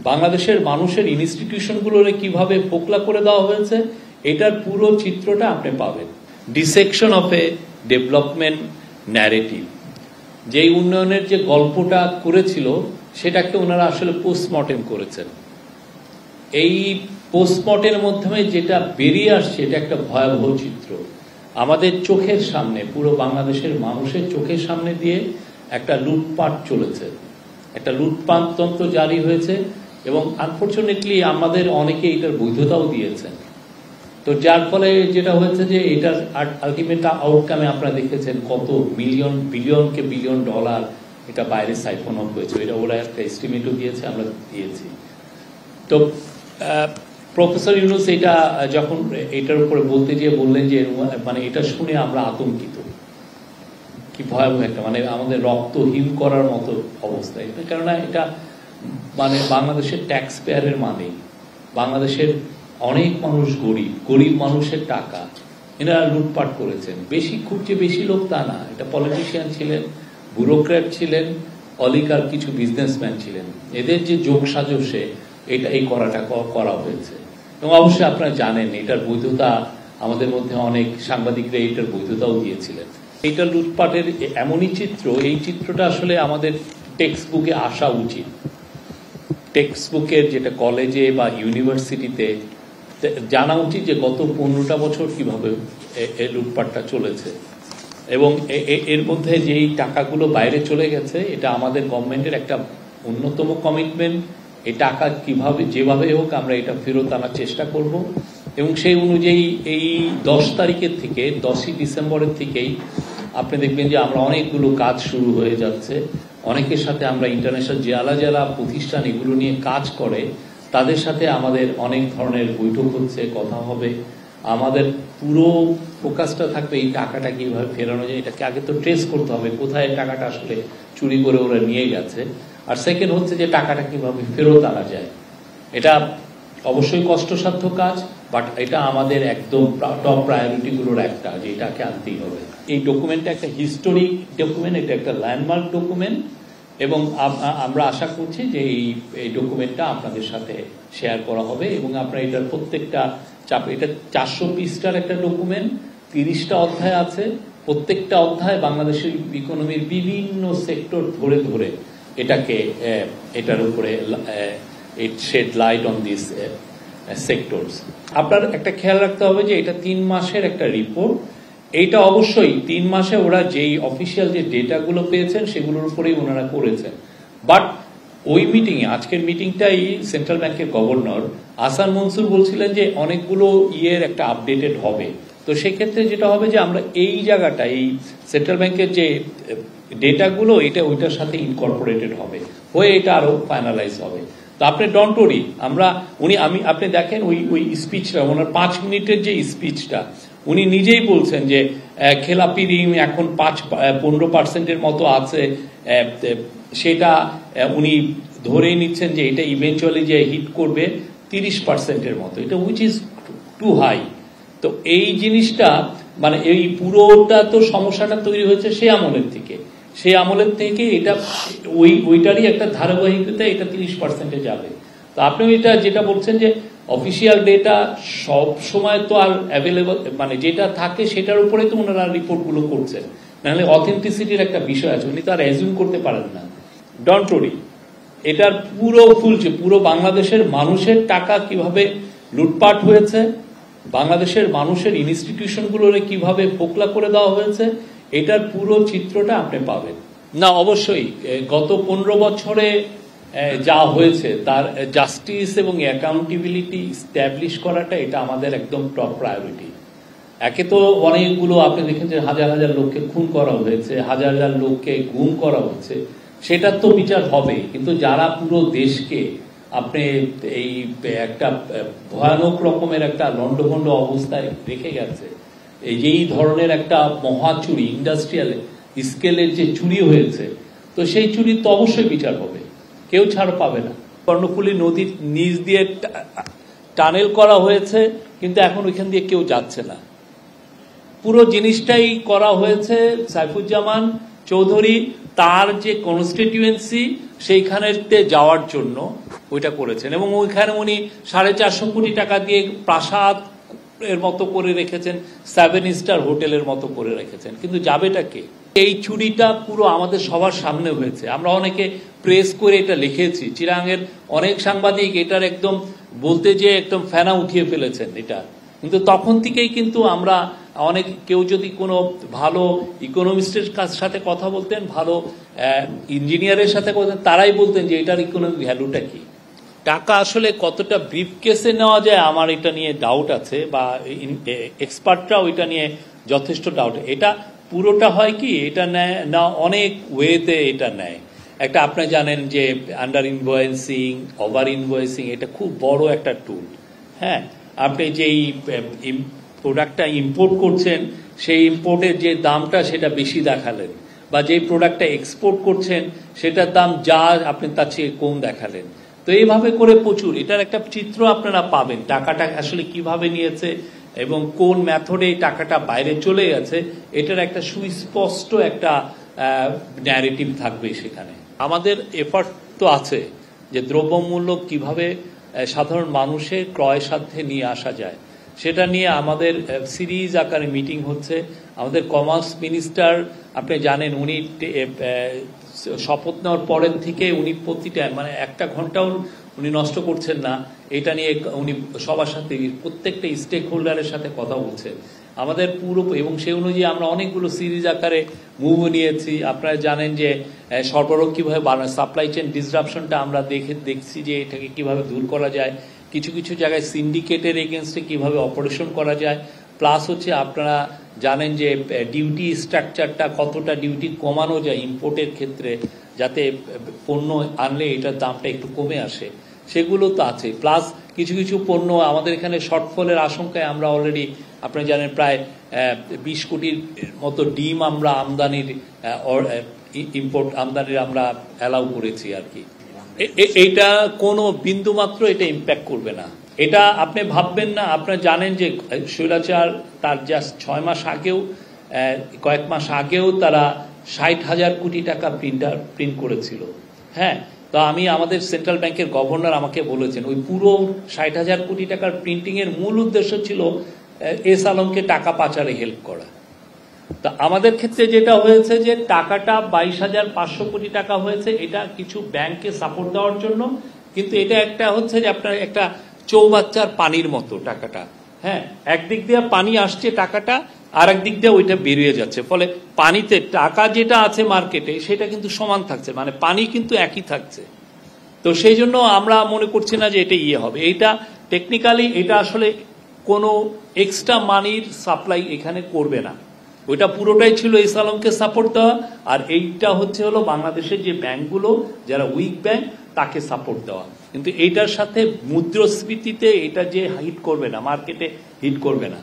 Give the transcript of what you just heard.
বাংলাদেশের মানুষের ইনস্টিটিউশনগুলোরে কিভাবে ফোকলা করে দেওয়া হয়েছে এটার পুরো চিত্রটা আপনি পাবেন। Dissection of A development narrative, যেই উন্নয়নের যে গল্পটা করেছিল সেটাকে ওনারা আসলে পোস্টমর্টেম করেছেন। এই পোস্টমর্টেমের মাধ্যমে যেটা বেরিয়ে আসছে এটা একটা ভয়াবহ চিত্র। আমাদের চোখের সামনে, পুরো বাংলাদেশের মানুষের চোখের সামনে দিয়ে একটা লুটপাট চলেছে, একটা লুটপাট তন্ত্র জারি হয়েছে এবং আনফরচুনেটলি আমাদের অনেকে এটার বৈধতাও দিয়েছেন। তো যার ফলে যেটা হয়েছে যে এটার আলটিমেট আউটকামে আপনারা দেখেছেন কত বিলিয়ন ডলার এটা বাইরে সাইফন অফ হয়েছে। এটা ওরা একটা এস্টিমেটও দিয়েছে, আমরা দিয়েছি। তো প্রফেসর ইউনুস এটা যখন এটার উপরে বলতে গিয়ে বললেন যে মানে এটা শুনে আমরা আতঙ্কিত, কি ভয়াবহ একটা মানে আমাদের রক্ত হিম করার মতো অবস্থা। কেননা এটা মানে বাংলাদেশের ট্যাক্স পেয়ারের মানে বাংলাদেশের অনেক মানুষ গরিব মানুষের টাকা এনারা লুটপাট করেছেন। খুব যে বেশি লোক তা না, এটা পলিটিশিয়ান ছিলেন, ব্যুরোক্র্যাট ছিলেন, অলিগার কিছু বিজনেসম্যান ছিলেন, এদের যে যোগ সাজসে এটা এই করাটা করা হয়েছে। এবং অবশ্যই আপনারা জানেন এটার বৈধতা আমাদের মধ্যে অনেক সাংবাদিকরা এটার বৈধতাও দিয়েছিলেন। এইটা লুটপাটের এমনই চিত্র, এই চিত্রটা আসলে আমাদের টেক্সট বুকে আসা উচিত। টেক্সট বুকের যেটা কলেজে বা ইউনিভার্সিটিতে জানা উচিত যে গত 15টা বছর কিভাবে এই লুটপাটটা চলেছে এবং এর মধ্যে যেই টাকাগুলো বাইরে চলে গেছে এটা আমাদের গভর্নমেন্টের একটা অন্যতম কমিটমেন্ট। এই টাকা কিভাবে যেভাবে হোক আমরা এটা ফেরত আনার চেষ্টা করব এবং সেই অনুযায়ী এই 10 তারিখের থেকে 10ই ডিসেম্বরের থেকেই আপনি দেখবেন যে আমরা অনেকগুলো কাজ শুরু হয়ে যাচ্ছে। অনেকের সাথে আমরা ইন্টারন্যাশনাল যারা প্রতিষ্ঠান এগুলো নিয়ে কাজ করে তাদের সাথে আমাদের অনেক ধরনের বৈঠক হচ্ছে, কথা হবে। আমাদের পুরো ফোকাসটা থাকবে এই টাকাটা কিভাবে ফেরানো যায়, এটাকে আগে তো ট্রেস করতে হবে কোথায় টাকাটা আসলে চুরি করে ওরা নিয়ে গেছে। আর সেকেন্ড হচ্ছে যে টাকাটা কিভাবে ফেরত আনা যায়। এটা অবশ্যই কষ্টসাধ্য কাজ, বাট এটা আমাদের একদম টপ প্রায়োরিটিগুলোর একটা, যে এটাকে আনতেই হবে। এই ডকুমেন্টটা একটা হিস্টোরিক ডকুমেন্ট, এটা একটা ল্যান্ডমার্ক ডকুমেন্ট এবং আমরা আশা করছি যে এই ডকুমেন্টটা আপনাদের সাথে শেয়ার করা হবে এবং আপনারা এটার প্রত্যেকটা এটা 400 পৃষ্ঠার একটা ডকুমেন্ট, 30টা অধ্যায় আছে। প্রত্যেকটা অধ্যায় বাংলাদেশের ইকোনমির বিভিন্ন সেক্টর ধরে ধরে এটার উপরে shade light on this sectors. আপনার একটা খেয়াল রাখতে হবে যে এটা 3 মাসের একটা রিপোর্ট। এইটা অবশ্যই 3 মাসে ওরা যেই অফিসিয়াল যে ডেটাগুলো পেয়েছেন সেগুলোর উপরেই ওনারা করেছেন। বাট ওই মিটিংয়ে, আজকের মিটিংটাই সেন্ট্রাল ব্যাংকের গভর্নর আহসান মনসুর বলছিলেন যে অনেকগুলো একটা আপডেটেড হবে। তো সেক্ষেত্রে যেটা হবে যে আমরা এই জায়গাটা, এই সেন্ট্রাল ব্যাংকের যে ডেটাগুলো এটা ওইটার সাথে ইনকর্পোরেটেড হবে, হয়ে এটা আরো ফাইনালাইজ হবে। তো আপনি ডন্ট ওয়ারি, আপনি দেখেন ওই স্পিচটা, ওনার 5 মিনিটের যে স্পিচটা, উনি নিজেই বলছেন যে খেলাপি ঋণ এখন 15% মতো আছে, সেটা উনি ধরেই নিচ্ছেন যে এটা ইভেন্চুয়ালি যে হিট করবে 30% মতো, এটা উইচ ইজ টু হাই। তো এই জিনিসটা মানে এই পুরোটা তো সমস্যাটা তৈরি হয়েছে সেই আমলের থেকে এটা ওইটারই একটা ধারাবাহিকতা, এটা 30% যাবে। তো আপনি এটা যেটা বলছেন যে অফিসিয়াল ডেটা সব সময় তো আর অ্যাভেলেবল, মানে যেটা থাকে সেটার উপরে তো ওনারা রিপোর্টগুলো করছেন, নাহলে অথেন্টিসিটির একটা বিষয় আছে, উনি তো আর অ্যাজিউম করতে পারেন না। ডন্ট ওয়ারি, এটার পুরো বাংলাদেশের মানুষের টাকা কিভাবে লুটপাট হয়েছে, বাংলাদেশের মানুষের ইনস্টিটিউশনগুলোরে কিভাবে ফোকলা করে দেওয়া হয়েছে, এটার পুরো চিত্রটা আপনি পাবেন। না, অবশ্যই গত 15 বছরে যা হয়েছে তার জাস্টিস এবং অ্যাকাউন্টেবিলিটি স্ট্যাবলিশ করাটা এটা আমাদের একদম টপ প্রায়োরিটি। একে তো অনেকগুলো আপনি দেখেন যে হাজার হাজার লোককে খুন করা হয়েছে, হাজার হাজার লোককে গুম করা হচ্ছে, সেটার তো বিচার হবে। কিন্তু যারা পুরো দেশকে আপনি এই একটা ভয়ানক রকমের একটা লন্ডভন্ড অবস্থায় রেখে গেছে, এই ধরনের একটা মহা চুরি, ইন্ডাস্ট্রিয়াল স্কেলের যে চুরি হয়েছে, তো সেই চুরির তো অবশ্যই বিচার হবে, কেউ ছাড় পাবে না। কর্ণফুলী নদীর নিচ দিয়ে টানেল করা হয়েছে, কিন্তু এখন ওইখান দিয়ে কেউ যাচ্ছে না। পুরো জিনিসটাই করা হয়েছে সাইফুজ্জামান চৌধুরী তার যে কনস্টিটিউয়েন্সি সেইখানেতে যাওয়ার জন্য ওইটা করেছেন, এবং ওইখানে উনি 450 কোটি টাকা দিয়ে প্রাসাদ এর মতো করে রেখেছেন, 7 স্টার হোটেলের মতো করে রেখেছেন, কিন্তু যাবেটা কে? এই চুরিটা পুরো আমাদের সবার সামনে হয়েছে, আমরা অনেকে প্রেস করে এটা লিখেছি, চিরাঙের অনেক সাংবাদিক এটার একদম বলতে যে একদম ফেনা উঠিয়ে ফেলেছেন এটা, কিন্তু তখন থেকেই কিন্তু আমরা অনেক, কেউ যদি কোনো ভালো ইকোনমিস্টের সাথে কথা বলতেন, ভালো ইঞ্জিনিয়ারের সাথে বলতেন, তারাই বলতেন যে এটার ইকোনমিক ভ্যালুটা কি। টাকা আসলে কতটা ব্রিফ কেসে নেওয়া যায় আমার এটা নিয়ে ডাউট আছে, বা এক্সপার্টরাও এটা নিয়ে যথেষ্ট ডাউট। এটা পুরোটা হয় কি, এটা নেয় না অনেক ওয়েতে এটা নেয়। একটা আপনি জানেন যে আন্ডার ইনভয়েসিং, ওভার ইনভয়েসিং, এটা খুব বড় একটা টুল। হ্যাঁ, আপনি যেই প্রোডাক্টটা ইম্পোর্ট করছেন সেই ইম্পোর্টের যে দামটা সেটা বেশি দেখালেন, বা যেই প্রোডাক্টটা এক্সপোর্ট করছেন সেটার দাম যা আপনি তার চেয়ে কম দেখালেন। তো এইভাবে করে প্রচুর, এটার একটা চিত্র আপনারা পাবেন, টাকাটা আসলে কিভাবে নিয়েছে এবং কোন মেথডে টাকাটা বাইরে চলে গেছে, এটার একটা সুস্পষ্ট একটা ন্যারেটিভ থাকবে সেখানে। আমাদের এফার্ট তো আছে যে দ্রব্যমূল্য কিভাবে সাধারণ মানুষের ক্রয় সাধ্যে নিয়ে আসা যায়, সেটা নিয়ে আমাদের সিরিজ আকারে মিটিং হচ্ছে। আমাদের কমার্স মিনিস্টার আপনি জানেন, উনি শপথ নেওয়ার পরের থেকে উনি প্রতিটা মানে একটা ঘন্টাও উনি নষ্ট করছেন না এটা নিয়ে, উনি সবার সাথে প্রত্যেকটা স্টেক হোল্ডারের সাথে কথা বলছেন আমাদের পুরো, এবং সেই অনুযায়ী আমরা অনেকগুলো সিরিজ আকারে মুভ নিয়েছি। আপনারা জানেন যে সরবরাহ কিভাবে বাড়ানো, সাপ্লাই চেইন ডিসরাপশনটা আমরা দেখছি যে এটাকে কিভাবে দূর করা যায়, কিছু কিছু জায়গায় সিন্ডিকেটের এগেনস্টে কিভাবে অপারেশন করা যায়, প্লাস হচ্ছে আপনারা জানেন যে ডিউটি স্ট্রাকচারটা কতটা ডিউটি কমানো যায় ইম্পোর্টের ক্ষেত্রে, যাতে পণ্য আনলে এটার দামটা একটু কমে আসে, সেগুলো তো আছে। প্লাস কিছু কিছু পণ্য আমাদের এখানে শর্টফলের আশঙ্কায় আমরা অলরেডি আপনি জানেন প্রায় 20 কোটির মতো ডিম আমরা আমদানির ইম্পোর্ট আমদানির আমরা অ্যালাউ করেছি আর কি। এইটা কোনো বিন্দু মাত্র এটা ইম্প্যাক্ট করবে না, এটা আপনি ভাববেন না। আপনারা জানেন যে স্বৈরাচার তার জাস্ট 6 মাস আগেও, কয়েক মাস আগেও তারা 60,000 কোটি টাকা প্রিন্ট করেছিল। হ্যাঁ, তো আমি আমাদের সেন্ট্রাল ব্যাংকের গভর্নর আমাকে বলেছেন ওই পুরো 60,000 কোটি টাকার প্রিন্টিং এর মূল উদ্দেশ্য ছিল এস আলমকে টাকা পাচারে হেল্প করা। তা আমাদের ক্ষেত্রে যেটা হয়েছে যে টাকাটা 22,500 কোটি টাকা হয়েছে, এটা কিছু ব্যাংককে সাপোর্ট দেওয়ার জন্য, কিন্তু এটা একটা হচ্ছে যে আপনার একটা চৌবাচ্চার পানির মতো টাকাটা। হ্যাঁ, একদিক দিয়ে পানি আসছে টাকাটা, আর একদিক দিয়ে ওইটা বেরিয়ে যাচ্ছে, ফলে পানিতে টাকা যেটা আছে মার্কেটে সেটা কিন্তু সমান থাকছে, মানে পানি কিন্তু একই থাকছে। তো সেই জন্য আমরা মনে করছি না যে এটা হবে। এইটা টেকনিক্যালি এটা আসলে কোনো এক্সট্রা মানির সাপ্লাই এখানে করবে না, ওইটা পুরোটাই ছিল এস আলমকে সাপোর্ট দেওয়া, আর এইটা হলো বাংলাদেশের যে ব্যাংকগুলো যারা উইক ব্যাংক তাকে সাপোর্ট দেওয়া। কিন্তু এইটার সাথে মুদ্রাস্ফীতিতে এটা যে হিট করবে না, মার্কেটে হিট করবে না।